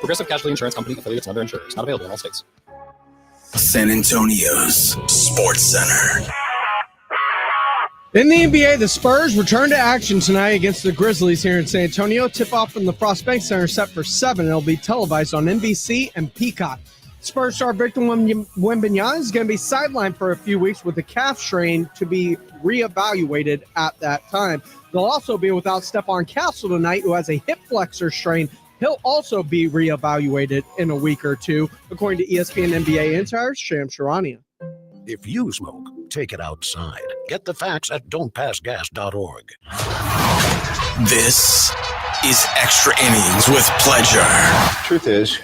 Progressive Casualty Insurance Company, affiliates, and other insurers. Not available in all states. San Antonio's Sports Center. In the NBA, the Spurs return to action tonight against the Grizzlies here in San Antonio. Tip-off from the Frost Bank Center set for 7. It'll be televised on NBC and Peacock. Spurs star Victor Wembanyama is going to be sidelined for a few weeks with a calf strain to be reevaluated at that time. They'll also be without Stephon Castle tonight, who has a hip flexor strain. He'll also be reevaluated in a week or two, according to ESPN NBA insider Sham Charania. If you smoke, take it outside. Get the facts at don'tpassgas.org. This is Extra Innings with Pleasure. Truth is,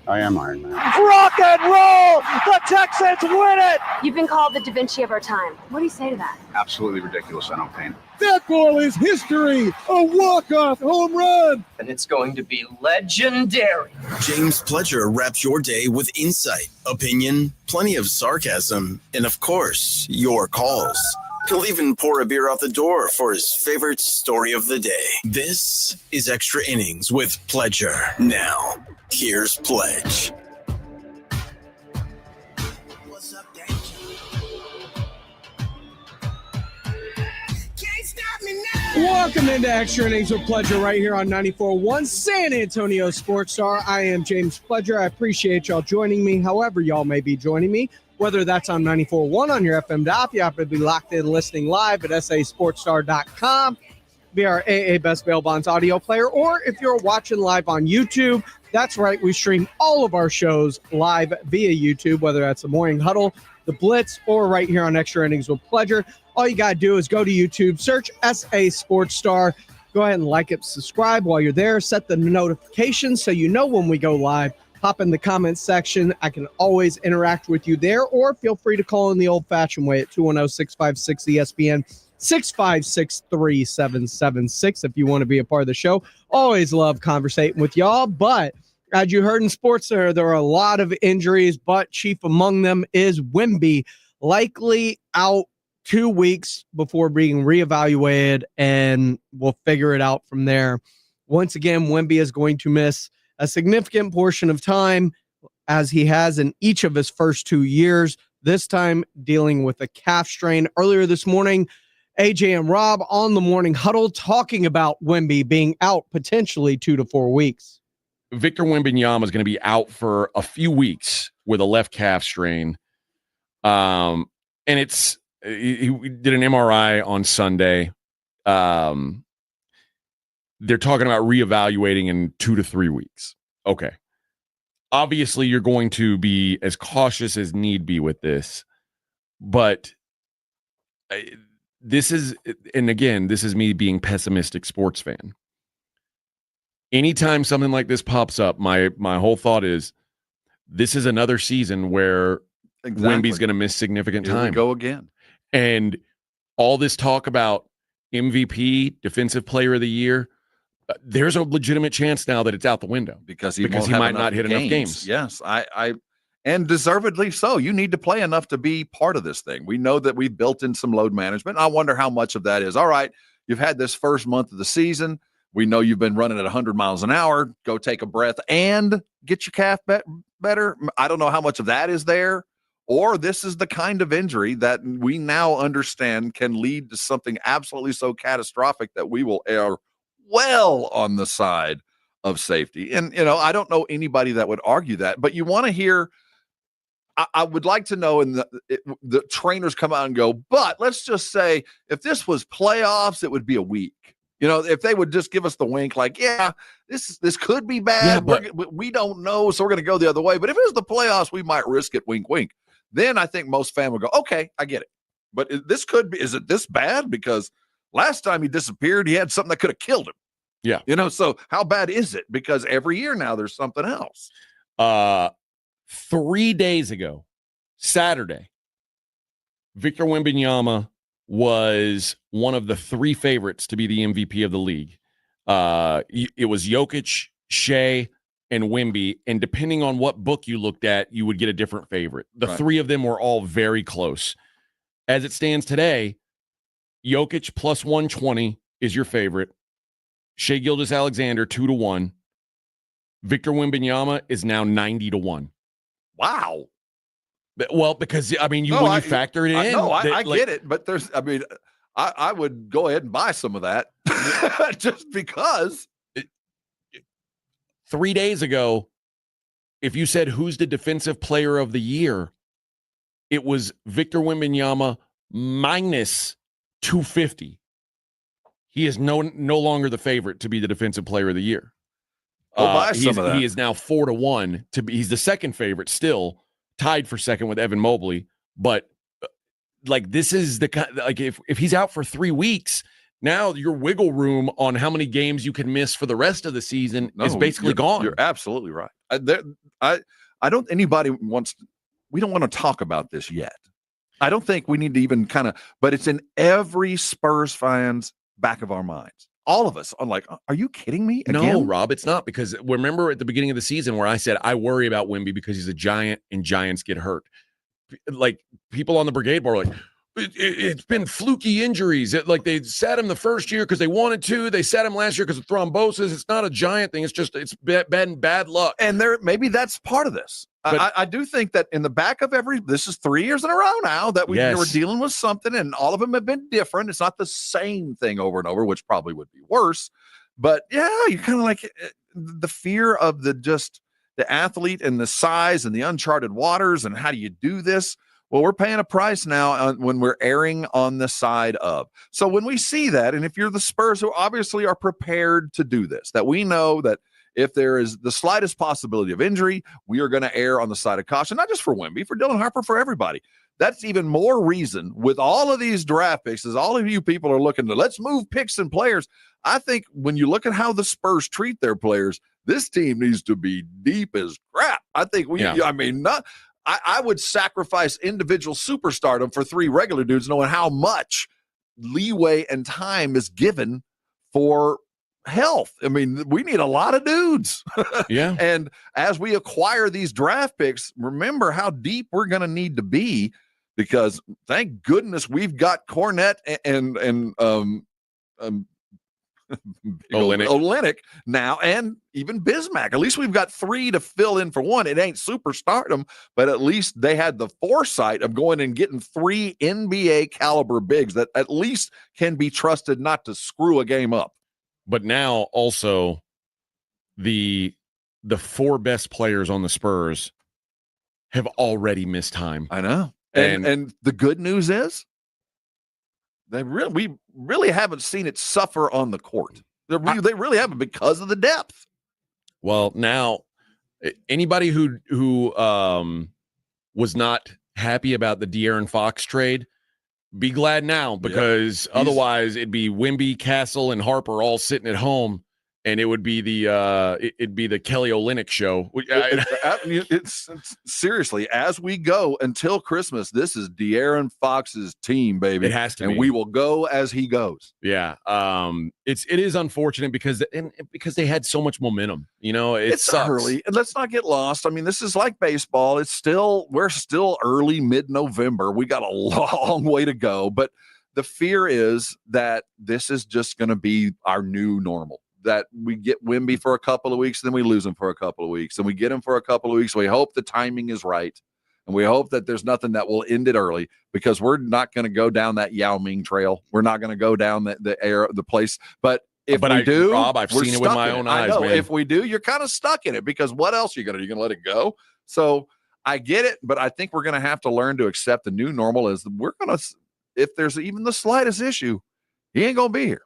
I am Iron Man. Rock and roll! The Texans win it! You've been called the Da Vinci of our time. What do you say to that? Absolutely ridiculous. I don't paint. That ball is history! A walk-off home run! And it's going to be legendary. James Pledger wraps your day with insight, opinion, plenty of sarcasm, and of course, your calls. He'll even pour a beer out the door for his favorite story of the day. This is Extra Innings with Pledger. Now, here's Pledge. Welcome into Extra Innings with Pleasure right here on 94.1 San Antonio Sports Star. I am James Pledger. I appreciate y'all joining me, however y'all may be joining me, whether that's on 94.1 on your FM app. You have to be locked in listening live at sasportstar.com via our AA Best Bail Bonds audio player, or if you're watching live on YouTube, that's right, we stream all of our shows live via YouTube, whether that's the Morning Huddle, the Blitz, or right here on Extra Innings with Pleasure. All you got to do is go to YouTube, search SA Sports Star. Go ahead and like it, subscribe while you're there. Set the notifications so you know when we go live. Hop in the comments section. I can always interact with you there, or feel free to call in the old-fashioned way at 210-656-ESPN, 656-3776 if you want to be a part of the show. Always love conversating with y'all, but as you heard in Sports Center, there are a lot of injuries, but chief among them is Wemby, likely out 2 weeks before being reevaluated, and we'll figure it out from there. Once again, Wemby is going to miss a significant portion of time, as he has in each of his first 2 years, this time dealing with a calf strain. Earlier this morning, AJ and Rob on the Morning Huddle talking about Wemby being out potentially 2 to 4 weeks. Victor Wembanyama is going to be out for a few weeks with a left calf strain. And he did an MRI on Sunday. They're talking about reevaluating in 2 to 3 weeks. Okay. Obviously, you're going to be as cautious as need be with this. But this is me being pessimistic sports fan. Anytime something like this pops up, my whole thought is this is another season where Wemby's going to miss significant time. Here we go again. And all this talk about MVP, Defensive Player of the Year, there's a legitimate chance now that it's out the window because he might not hit enough games. Yes, and deservedly so. You need to play enough to be part of this thing. We know that we've built in some load management. I wonder how much of that is, all right, you've had this first month of the season. We know you've been running at 100 miles an hour. Go take a breath and get your calf better. I don't know how much of that is there. Or this is the kind of injury that we now understand can lead to something absolutely so catastrophic that we will err well on the side of safety. And, I don't know anybody that would argue that, but you want to hear, I would like to know, and the trainers come out and go, but let's just say if this was playoffs, it would be a week. If they would just give us the wink, like, yeah, this could be bad. Yeah, we don't know, so we're going to go the other way. But if it was the playoffs, we might risk it, wink, wink. Then I think most fans would go, okay, I get it. But this could be, is it this bad? Because last time he disappeared, he had something that could have killed him. Yeah. So how bad is it? Because every year now there's something else. 3 days ago, Saturday, Victor Wembanyama was one of the 3 favorites to be the MVP of the league. It was Jokic, Shea, and Wemby, and depending on what book you looked at, you would get a different favorite. The 3 of them were all very close. As it stands today, Jokic plus 120 is your favorite. Shea Gilgeous-Alexander 2-1. Victor Wembanyama is now 90-1. Wow. Well, because you factor it in. I get it, but I would go ahead and buy some of that just because. 3 days ago, if you said who's the defensive player of the year, it was Victor Wembanyama minus 250. He is no longer the favorite to be the defensive player of the year. Buy some of that. He is now 4-1 to be. He's the second favorite, still tied for second with Evan Mobley. But this is the kind. If he's out for 3 weeks, now your wiggle room on how many games you can miss for the rest of the season is basically gone. You're absolutely right. I don't. Anybody wants. We don't want to talk about this yet. I don't think we need to even but it's in every Spurs fan's back of our minds. All of us are like, are you kidding me? Again? No, Rob, it's not, because remember at the beginning of the season where I said I worry about Wemby because he's a giant and giants get hurt. Like, people on the brigade board are like, it's been fluky injuries. They sat him the first year because they wanted to. They sat him last year because of thrombosis. It's not a giant thing. It's just it's been bad luck. And maybe that's part of this. But I do think that in the back of this is 3 years in a row now that we were dealing with something, and all of them have been different. It's not the same thing over and over, which probably would be worse. But yeah, you're kind of like the fear of the athlete and the size and the uncharted waters, and how do you do this? Well, we're paying a price now when we're erring on the side of. So when we see that, and if you're the Spurs who obviously are prepared to do this, that we know that if there is the slightest possibility of injury, we are going to err on the side of caution, not just for Wemby, for Dylan Harper, for everybody. That's even more reason with all of these draft picks, as all of you people are looking to let's move picks and players. I think when you look at how the Spurs treat their players, this team needs to be deep as crap. I think I would sacrifice individual superstardom for 3 regular dudes, knowing how much leeway and time is given for health. I mean, we need a lot of dudes. Yeah. And as we acquire these draft picks, remember how deep we're going to need to be, because thank goodness we've got Cornette and Olynyk now, and even Bismack. At least we've got 3 to fill in for one. It ain't superstardom, but at least they had the foresight of going and getting 3 NBA caliber bigs that at least can be trusted not to screw a game up. But now also the 4 best players on the Spurs have already missed time. I know. And the good news is we really haven't seen it suffer on the court. They really haven't, because of the depth. Well, now anybody who was not happy about the De'Aaron Fox trade, be glad now, because otherwise it'd be Wemby, Castle, and Harper all sitting at home, and it would be the Kelly Olynyk show. It's seriously, as we go until Christmas, this is De'Aaron Fox's team, baby. It has to, and we will go as he goes. Yeah, it is unfortunate because they had so much momentum. It sucks. Early, and let's not get lost. I mean, this is like baseball. We're still early mid-November. We got a long way to go, but the fear is that this is just going to be our new normal. That we get Wemby for a couple of weeks, then we lose him for a couple of weeks, and we get him for a couple of weeks. We hope the timing is right, and we hope that there's nothing that will end it early, because we're not going to go down that Yao Ming trail. We're not going to go down the place. But if we do, Rob, I've seen it with my own eyes. I know. Man. If we do, you're kind of stuck in it, because what else are you going to do? You're going to let it go? So I get it, but I think we're going to have to learn to accept the new normal as if there's even the slightest issue, he ain't going to be here.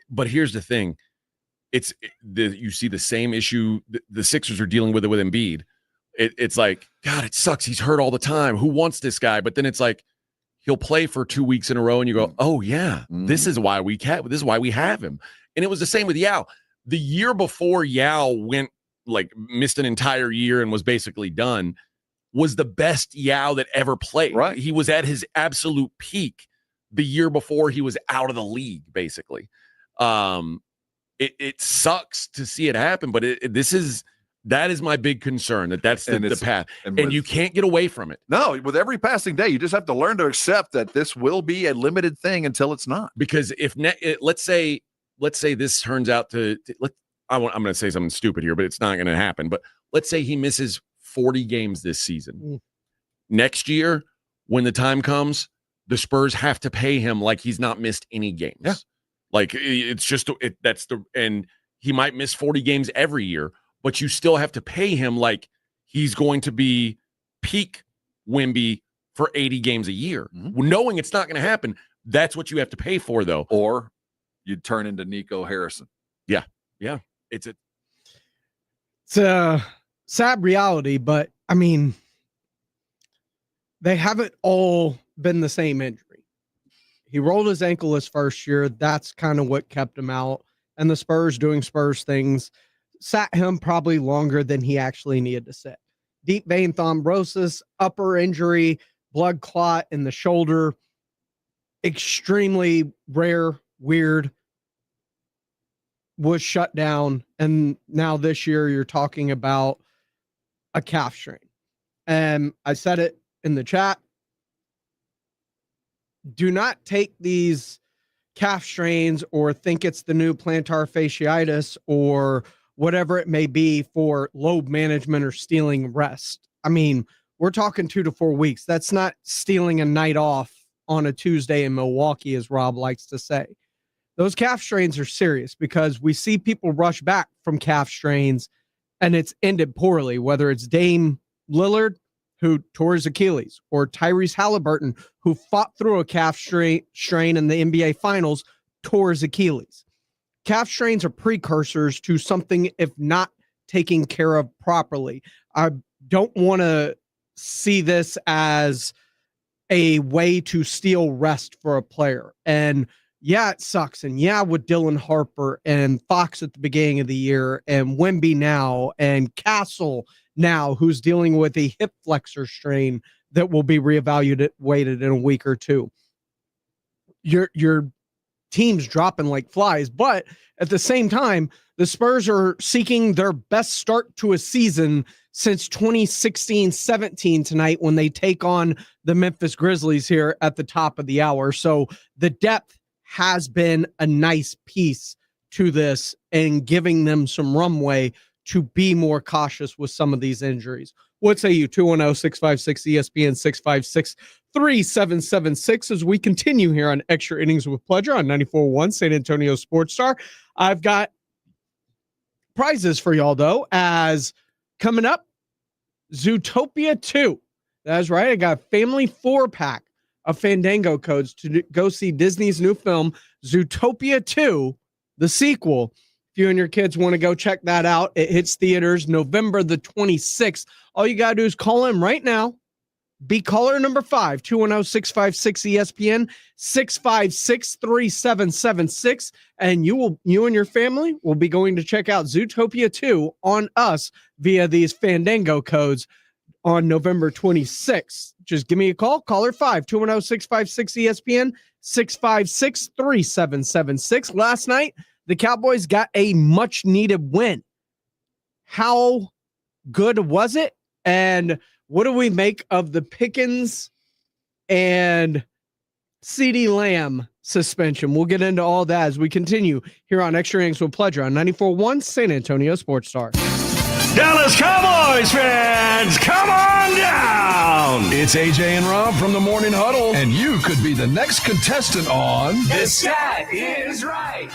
But here's the thing. You see the same issue the Sixers are dealing with it with Embiid. It's like, God, it sucks. He's hurt all the time. Who wants this guy? But then it's like he'll play for 2 weeks in a row, and you go, oh yeah, this is why we have him. And it was the same with Yao. The year before Yao missed an entire year and was basically done, was the best Yao that ever played. Right. He was at his absolute peak the year before he was out of the league, basically. It sucks to see it happen, but that is my big concern, that's the path, and you can't get away from it. No, with every passing day, you just have to learn to accept that this will be a limited thing until it's not. Because if let's say this turns out I'm going to say something stupid here, but it's not going to happen. But let's say he misses 40 games this season. Next year, when the time comes, the Spurs have to pay him like he's not missed any games. Yeah. Like it's just and he might miss 40 games every year, but you still have to pay him like he's going to be peak Wemby for 80 games a year. Knowing it's not going to happen, that's what you have to pay for, though. Or you'd turn into Nico Harrison. Yeah. Yeah. It's a sad reality, but I mean, they haven't all been the same injury. He rolled his ankle his first year. That's kind of what kept him out. And the Spurs doing Spurs things sat him probably longer than he actually needed to sit. Deep vein thrombosis, upper injury, blood clot in the shoulder. Extremely rare, weird. Was shut down. And now this year you're talking about a calf strain. And I said it in the chat. Do not take these calf strains or think it's the new plantar fasciitis or whatever it may be for load management or stealing rest. I mean, we're talking 2 to 4 weeks. That's not stealing a night off on a Tuesday in Milwaukee, as Rob likes to say. Those calf strains are serious because we see people rush back from calf strains and it's ended poorly, whether it's Dame Lillard, who tore his Achilles, or Tyrese Halliburton, who fought through a calf strain in the NBA Finals, tore his Achilles. Calf strains are precursors to something if not taken care of properly. I don't want to see this as a way to steal rest for a player. And yeah, it sucks. And yeah, with Dylan Harper and Fox at the beginning of the year and Wemby now and Castle now, who's dealing with a hip flexor strain that will be reevaluated in a week or two. Your team's dropping like flies, but at the same time, the Spurs are seeking their best start to a season since 2016-17 tonight when they take on the Memphis Grizzlies here at the top of the hour. So the depth has been a nice piece to this and giving them some runway to be more cautious with some of these injuries. What say you? 210-656-ESPN, 656-3776 as we continue here on Extra Innings with Pleasure on 94.1 San Antonio Sports Star. I've got prizes for y'all, though, as coming up, Zootopia 2. That's right. I got a family 4-pack of Fandango codes to go see Disney's new film, Zootopia 2, the sequel. If you and your kids want to go check that out, it hits theaters November the 26th. All you got to do is call in right now. Be caller number 5, 210-656-ESPN, 656-3776. And you and your family will be going to check out Zootopia 2 on us via these Fandango codes on November 26th. Just give me a call. Caller 5, 210-656-ESPN, 656-3776. Last night, the Cowboys got a much-needed win. How good was it? And what do we make of the Pickens and CeeDee Lamb suspension? We'll get into all that as we continue here on Extra Innings with Pleasure on 94.1 San Antonio Sports Star. Dallas Cowboys fans, come on down! It's AJ and Rob from the Morning Huddle, and you could be the next contestant on The Stat Is Right.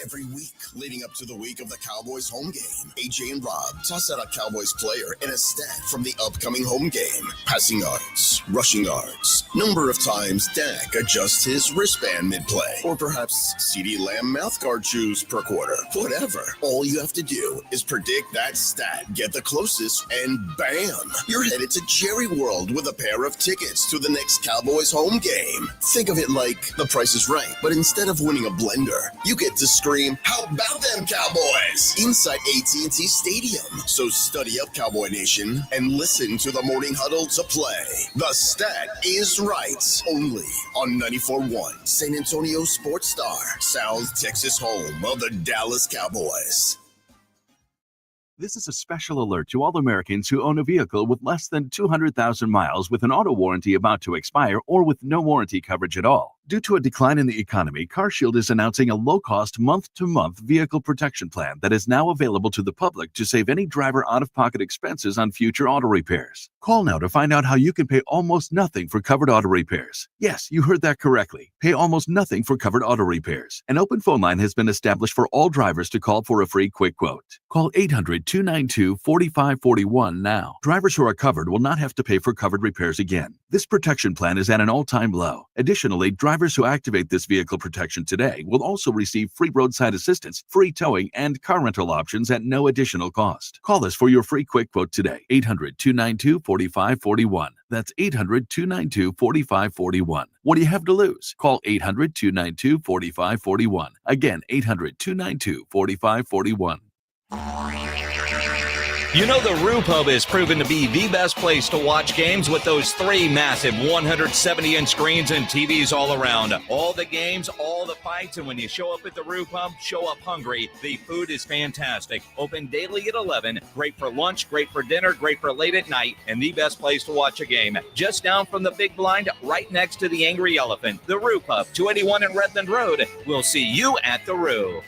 Every week leading up to the week of the Cowboys home game, AJ and Rob toss out a Cowboys player and a stat from the upcoming home game. Passing yards, rushing yards, number of times Dak adjusts his wristband mid-play, or perhaps CeeDee Lamb mouthguard chews per quarter. Whatever. All you have to do is predict that stat, get the closest, and bam! You're headed to Jerry World with a pair of tickets to the next Cowboys home game. Think of it like The Price is Right, but instead of winning a blender, you get to scream, "How about them Cowboys?" inside AT&T Stadium. So study up, Cowboy Nation, and listen to the Morning Huddle to play. The Stat Is Right, only on 94.1 San Antonio Sports Star, South Texas home of the Dallas Cowboys. This is a special alert to all Americans who own a vehicle with less than 200,000 miles with an auto warranty about to expire or with no warranty coverage at all. Due to a decline in the economy, CarShield is announcing a low-cost month-to-month vehicle protection plan that is now available to the public to save any driver out-of-pocket expenses on future auto repairs. Call now to find out how you can pay almost nothing for covered auto repairs. Yes, you heard that correctly. Pay almost nothing for covered auto repairs. An open phone line has been established for all drivers to call for a free quick quote. Call 800-292-4541 now. Drivers who are covered will not have to pay for covered repairs again. This protection plan is at an all-time low. Additionally, drivers who activate this vehicle protection today will also receive free roadside assistance, free towing, and car rental options at no additional cost. Call us for your free quick quote today. 800-292-4541. That's 800-292-4541. What do you have to lose? Call 800-292-4541. Again, 800-292-4541. You know the Roo Pub has proven to be the best place to watch games with those 3 massive 170-inch screens and TVs all around. All the games, all the fights, and when you show up at the Roo Pub, show up hungry. The food is fantastic. Open daily at 11. Great for lunch, great for dinner, great for late at night, and the best place to watch a game. Just down from the big blind, right next to the Angry Elephant. The Roo Pub, 281 in Redland Road. We'll see you at the Roo.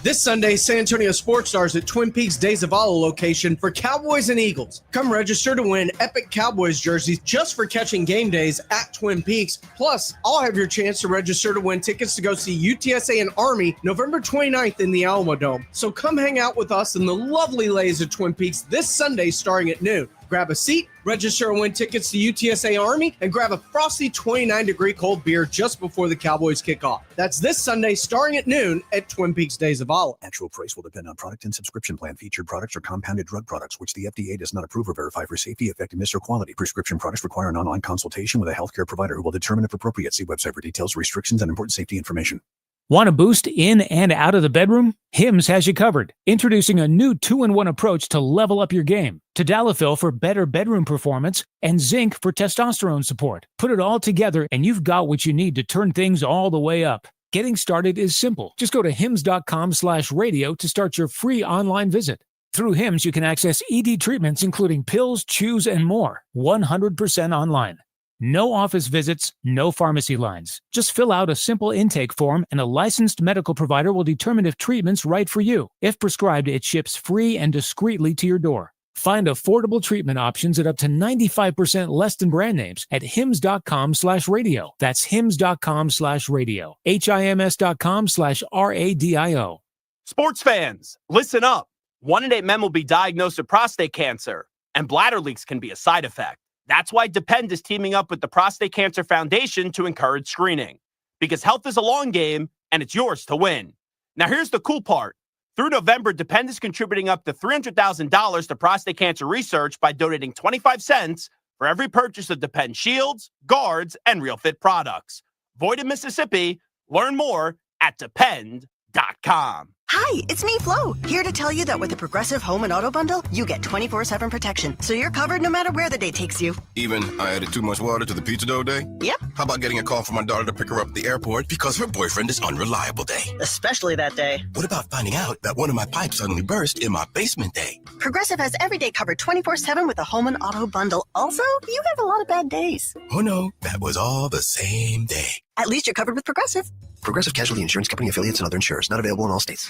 This Sunday, San Antonio Sports Stars at Twin Peaks Days of Aloha location for Cowboys and Eagles. Come register to win epic Cowboys jerseys just for catching game days at Twin Peaks. Plus, I'll have your chance to register to win tickets to go see UTSA and Army November 29th in the Alamo Dome. So come hang out with us in the lovely lays of Twin Peaks this Sunday starting at noon. Grab a seat, register and win tickets to UTSA Army, and grab a frosty 29-degree cold beer just before the Cowboys kick off. That's this Sunday starting at noon at Twin Peaks Days of Aloha. Actual price will depend on product and subscription plan. Featured products are compounded drug products, which the FDA does not approve or verify for safety, effectiveness, or quality. Prescription products require an online consultation with a healthcare provider who will determine if appropriate. See website for details, restrictions, and important safety information. Want a boost in and out of the bedroom? Hims has you covered. Introducing a new 2-in-1 approach to level up your game. Tadalafil for better bedroom performance and zinc for testosterone support. Put it all together and you've got what you need to turn things all the way up. Getting started is simple. Just go to hims.com/radio to start your free online visit. Through Hims, you can access ED treatments including pills, chews, and more. 100% online. No office visits, no pharmacy lines. Just fill out a simple intake form and a licensed medical provider will determine if treatment's right for you. If prescribed, it ships free and discreetly to your door. Find affordable treatment options at up to 95% less than brand names at hims.com/radio. That's hims.com/radio. HIMS.com/RADIO. Sports fans, listen up. 1 in 8 men will be diagnosed with prostate cancer, and bladder leaks can be a side effect. That's why Depend is teaming up with the Prostate Cancer Foundation to encourage screening. Because health is a long game, and it's yours to win. Now here's the cool part. Through November, Depend is contributing up to $300,000 to prostate cancer research by donating 25 cents for every purchase of Depend shields, guards, and Real Fit products. Void in Mississippi. Learn more at Depend.com. Hi, it's me, Flo, here to tell you that with the Progressive Home and Auto Bundle, you get 24/7 protection, so you're covered no matter where the day takes you. Even I added too much water to the pizza dough day? Yep. How about getting a call from my daughter to pick her up at the airport because her boyfriend is unreliable day? Especially that day. What about finding out that one of my pipes suddenly burst in my basement day? Progressive has every day covered 24/7 with the Home and Auto Bundle. Also, you have a lot of bad days. Oh no, that was all the same day. At least you're covered with Progressive. Progressive Casualty Insurance Company affiliates and other insurers. Not available in all states.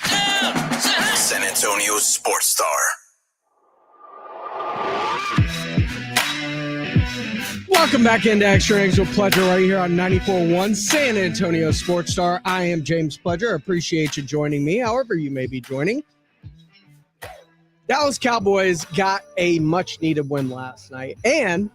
San Antonio's Sports Star. Welcome back into Extra Innings with Pledger right here on 94.1 San Antonio Sports Star. I am James Pledger. Appreciate you joining me, however you may be joining. Dallas Cowboys got a much-needed win last night and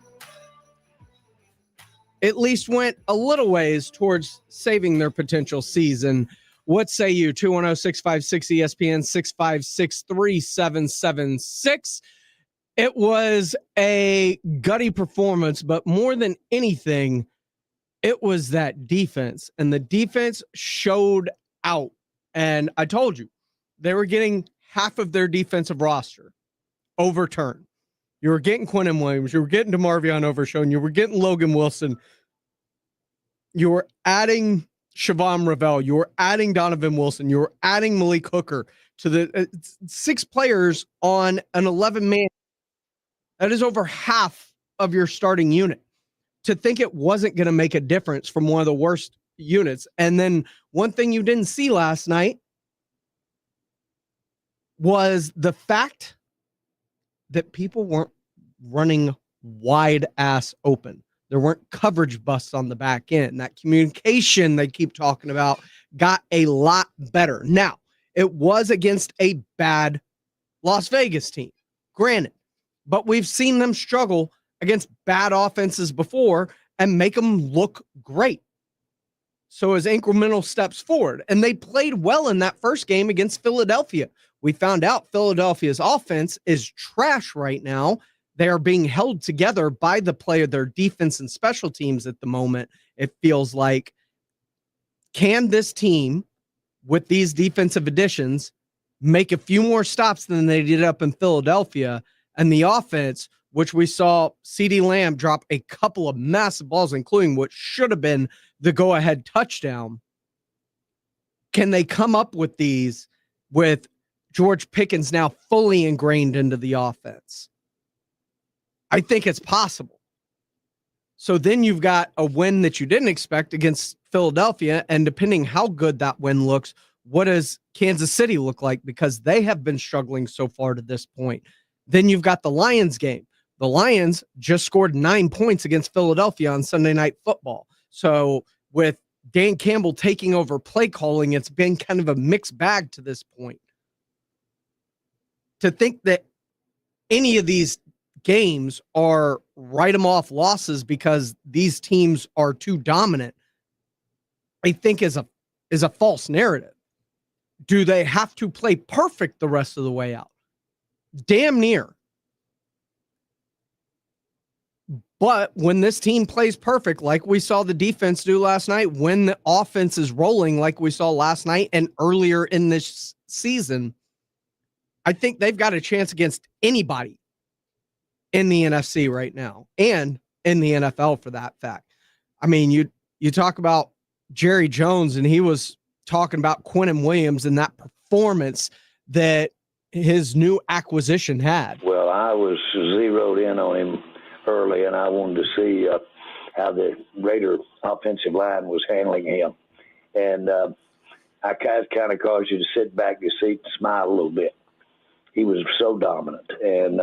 at least went a little ways towards saving their potential season. What say you? 210-656-ESPN, 656-3776. It was a gutty performance, but more than anything, it was that defense. And the defense showed out. And I told you, they were getting half of their defensive roster overturned. You were getting Quinnen Williams. You were getting DeMarvion Overshown. You were getting Logan Wilson. You were adding Siobhan Ravel. You were adding Donovan Wilson. You were adding Malik Hooker to the 6 players on an 11-man. That is over half of your starting unit. to think it wasn't going to make a difference from one of the worst units. And then one thing you didn't see last night was the fact that people weren't running wide ass open. There weren't coverage busts on the back end. That communication they keep talking about got a lot better. Now, it was against a bad Las Vegas team, granted, but we've seen them struggle against bad offenses before and make them look great. So as incremental steps forward, and they played well in that first game against Philadelphia. We found out Philadelphia's offense is trash right now. They are being held together by the play of their defense and special teams at the moment. It feels like, can this team with these defensive additions make a few more stops than they did up in Philadelphia? And the offense, which we saw CeeDee Lamb drop a couple of massive balls, including what should have been the go-ahead touchdown. Can they come up with these with George Pickens now fully ingrained into the offense? I think it's possible. So then you've got a win that you didn't expect against Philadelphia, and depending how good that win looks, what does Kansas City look like? Because they have been struggling so far to this point. Then you've got the Lions game. The Lions just scored 9 points against Philadelphia on Sunday Night Football. So with Dan Campbell taking over play calling, it's been kind of a mixed bag to this point. To think that any of these games are write them off losses because these teams are too dominant, I think is a false narrative. Do they have to play perfect the rest of the way out? Damn near. But when this team plays perfect, like we saw the defense do last night, when the offense is rolling like we saw last night and earlier in this season, I think they've got a chance against anybody in the NFC right now and in the NFL for that fact. I mean, you talk about Jerry Jones, and he was talking about Quinnen Williams and that performance that his new acquisition had. Well, I was zeroed in on him early, and I wanted to see how the Raider offensive line was handling him. And I kind of caused you to sit back in your seat and smile a little bit. He was so dominant. And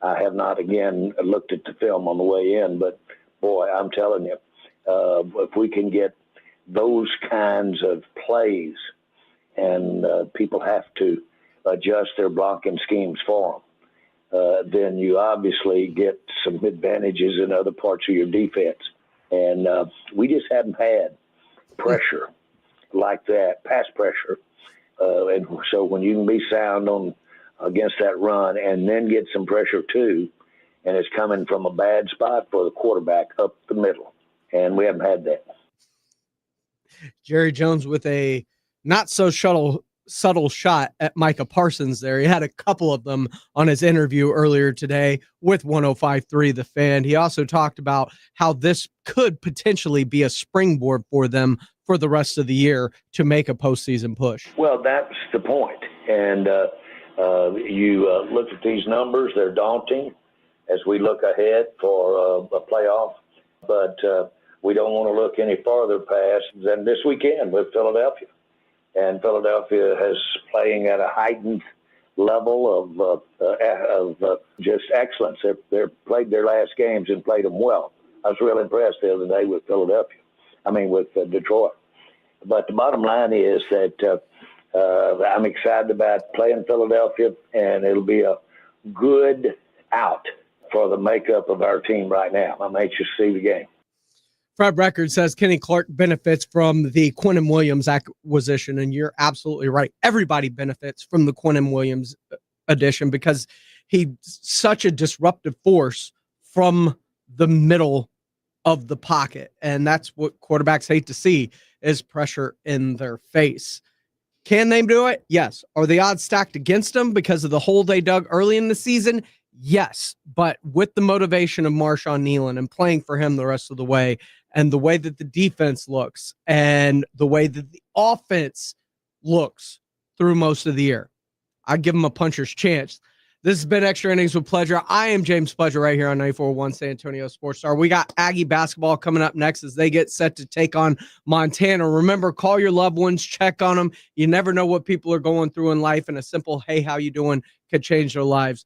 I have not, again, looked at the film on the way in, but, boy, I'm telling you, if we can get those kinds of plays, and people have to adjust their blocking schemes for them, then you obviously get some advantages in other parts of your defense. And we just haven't had pressure like that, pass pressure. And so when you can be sound on against that run and then get some pressure too, and it's coming from a bad spot for the quarterback up the middle, and we haven't had that. Jerry Jones with a not so subtle shot at Micah Parsons there. He had a couple of them on his interview earlier today with 105.3 The Fan. He also talked about how this could potentially be a springboard for them for the rest of the year to make a postseason push. Well, that's the point. And you look at these numbers, they're daunting as we look ahead for a playoff. But we don't want to look any farther past than this weekend with Philadelphia. And Philadelphia is playing at a heightened level of just excellence. They've played their last games and played them well. I was real impressed the other day with with Detroit. But the bottom line is that I'm excited about playing Philadelphia, and it'll be a good out for the makeup of our team right now. I'm anxious to see the game. Fred Record says Kenny Clark benefits from the Quinnen Williams acquisition, and you're absolutely right. Everybody benefits from the Quinnen Williams addition because he's such a disruptive force from the middle of the pocket, and that's what quarterbacks hate to see is pressure in their face. Can they do it? Yes. Are the odds stacked against them because of the hole they dug early in the season? Yes. But with the motivation of Marshawn Nealon and playing for him the rest of the way, and the way that the defense looks and the way that the offense looks through most of the year, I'd give them a puncher's chance This has been Extra Innings with Pleasure. I am James Pleasure right here on 94.1 San Antonio Sports Star. We got Aggie basketball coming up next as they get set to take on Montana. Remember, call your loved ones, check on them. You never know what people are going through in life, and a simple, hey, how you doing, could change their lives.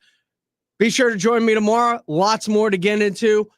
Be sure to join me tomorrow. Lots more to get into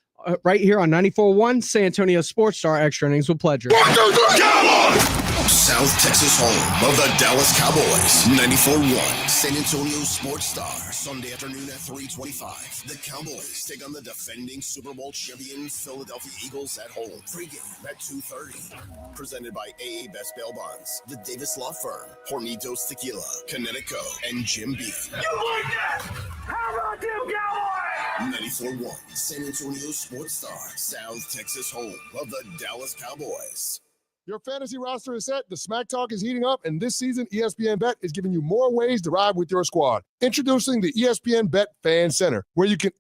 right here on 94.1 San Antonio Sports Star. Extra Innings with Pleasure. 1, 2, 3, Cowboys! South Texas home of the Dallas Cowboys. 94.1 San Antonio Sports Star. Sunday afternoon at 3:25. The Cowboys take on the defending Super Bowl champion Philadelphia Eagles at home. Pre-game at 2:30. Presented by AA Best Bail Bonds, the Davis Law Firm, Hornitos Tequila, Connecticut, and Jim Beam. You like that? How about you, Cowboys? 94.1 San Antonio Sports Star. South Texas home of the Dallas Cowboys. Your fantasy roster is set, the Smack Talk is heating up, and this season ESPN Bet is giving you more ways to ride with your squad. Introducing the ESPN Bet Fan Center, where you can